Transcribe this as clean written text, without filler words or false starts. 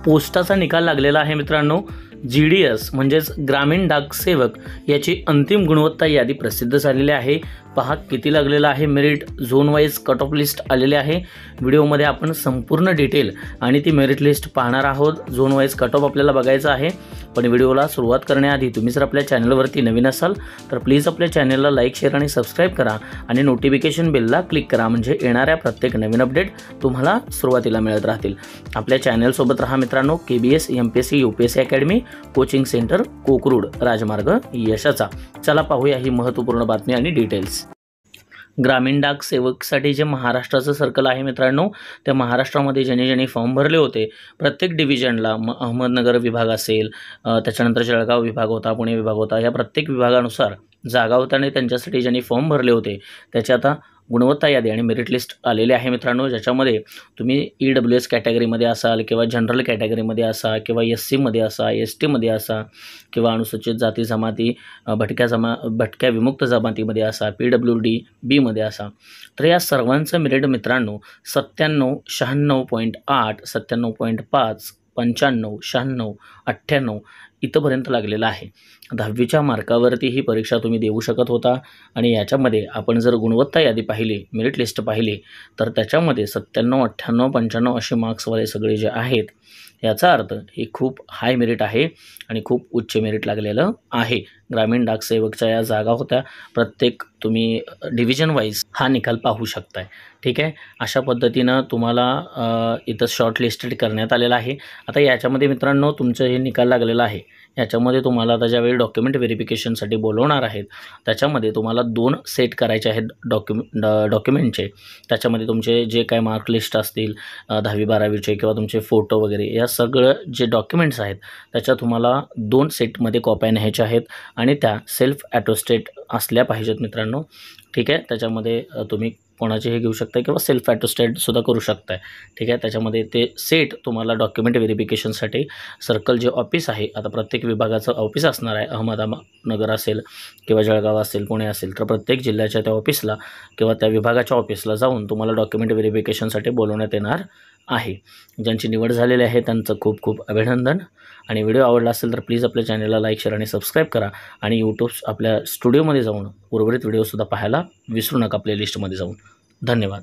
पोस्टाचा निकाल लागलेला आहे मित्रांनो। GDS म्हणजेच ग्रामीण डाक सेवक याची अंतिम गुणवत्ता यादी प्रसिद्ध झालेली आहे। पहा किती लागलेला आहे merit, zone wise cut off list आलेले आहे। व्हिडिओमध्ये आपण संपूर्ण डिटेल आणि ती मेरिट लिस्ट पाहणार आहोत। झोन वाईज कट ऑफ आपल्याला बघायचा आहे, पण व्हिडिओला सुरुवात करण्याआधी तुम्ही जर आपल्या चॅनलवरती नवीन असाल तर प्लीज आपल्या चॅनलला लाईक, शेअर आणि सबस्क्राईब करा आणि नोटिफिकेशन बेलला क्लिक करा, म्हणजे येणाऱ्या प्रत्येक नवीन अपडेट तुम्हाला सुरुवातीला मिळत राहतील। आपल्या चॅनलसोबत राहा मित्रांनो। KBS MPSC UPSC academy coaching centre Kokrud, राजमार्ग यशाचा। चला पाहूया ही महत्त्वपूर्ण बातमी आणि डिटेल्स। ग्रामीण डाक सेवकसाठी जे महाराष्ट्राचं सर्कल आहे मित्रांनो, त्या महाराष्ट्रामध्ये ज्यांनी फॉर्म भरले होते प्रत्येक डिव्हिजनला, अहमदनगर विभाग असेल, त्याच्यानंतर जळगाव विभाग होता, पुणे विभाग होता, या प्रत्येक विभागानुसार जागा होत्या आणि त्यांच्यासाठी ज्यांनी फॉर्म भरले होते त्याची आता गुणवत्ता यादी आणि मेरिट लिस्ट आलेले आहे मित्रांनो। ज्याच्यामध्ये तुम्ही EWS कॅटेगरीमध्ये असाल किंवा जनरल कॅटेगरीमध्ये असा किंवा SC मध्ये असा, ST मध्ये असा किंवा अनुसूचित जाती जमाती, भटक्या विमुक्त जमातीमध्ये असा, PWD B मध्ये असा, तर या सर्वांचं मेरिट मित्रांनो 97, 96.8, 97.5, 95, 96, 98 इथंपर्यंत लागलेला आहे। 10वीच्या मार्कावरती ही परीक्षा तुम्ही देऊ शकत होता आणि याच्यामध्ये आपण जर गुणवत्ता यादी पाहिली, मेरिट लिस्ट पाहिली तर त्याच्यामध्ये 97, 98, 95 असे मार्क्सवाले सगळे जे आहेत, याचा अर्थ हे खूप हाय मेरिट आहे आणि खूप उच्च मेरिट लागलेलं आहे। ग्रामीण डाक सेवकच्या या जागा होत्या, प्रत्येक तुम्ही डिव्हिजन वाईज हा निकाल पाहू शकताय। ठीक आहे, अशा पद्धतीनं तुम्हाला इथं शॉर्ट लिस्टेड करण्यात आलेलं आहे। आता याच्यामध्ये मित्रांनो तुमचं हे निकाल लागलेला आहे, याच्यामध्ये तुम्हाला आता ज्यावेळी डॉक्युमेंट व्हेरिफिकेशनसाठी बोलवणार आहेत त्याच्यामध्ये तुम्हाला 2 सेट करायचे आहेत डॉक्युमेंटचे। त्याच्यामध्ये तुमचे जे काय मार्क लिस्ट असतील 10वी 12वीचे किंवा तुमचे फोटो वगैरे, या सगळं जे डॉक्युमेंट्स आहेत त्याच्या तुम्हाला 2 सेटमध्ये कॉप्या न्यायच्या आहेत आणि त्या सेल्फ ॲटोस्टेट असल्या पाहिजेत मित्रांनो। ठीक आहे, त्याच्यामध्ये तुम्ही कोणाचे हे घेऊ शकता किंवा सेल्फ ॲटोस्टेटसुद्धा करू शकताय। ठीक आहे, त्याच्यामध्ये ते सेट तुम्हाला डॉक्युमेंट व्हेरिफिकेशनसाठी सर्कल जे ऑफिस आहे, आता प्रत्येक विभागाचं ऑफिस असणार आहे, अहमदनगर असेल किंवा जळगाव असेल, पुणे असेल, तर प्रत्येक जिल्ह्याच्या त्या ऑफिसला किंवा त्या विभागाच्या ऑफिसला जाऊन तुम्हाला डॉक्युमेंट व्हेरिफिकेशनसाठी बोलवण्यात येणार आहे। ज्यांची निवड झालेली आहे त्यांचं खूप खूप अभिनंदन। आणि व्हिडिओ आवडला असेल तर प्लीज आपल्या चॅनलला लाईक, शेअर आणि सबस्क्राईब करा आणि यूट्यूब आपल्या स्टुडिओमध्ये जाऊन उर्वरित व्हिडिओसुद्धा पाहायला विसरू नका, प्लेलिस्टमध्ये जाऊन। धन्यवाद।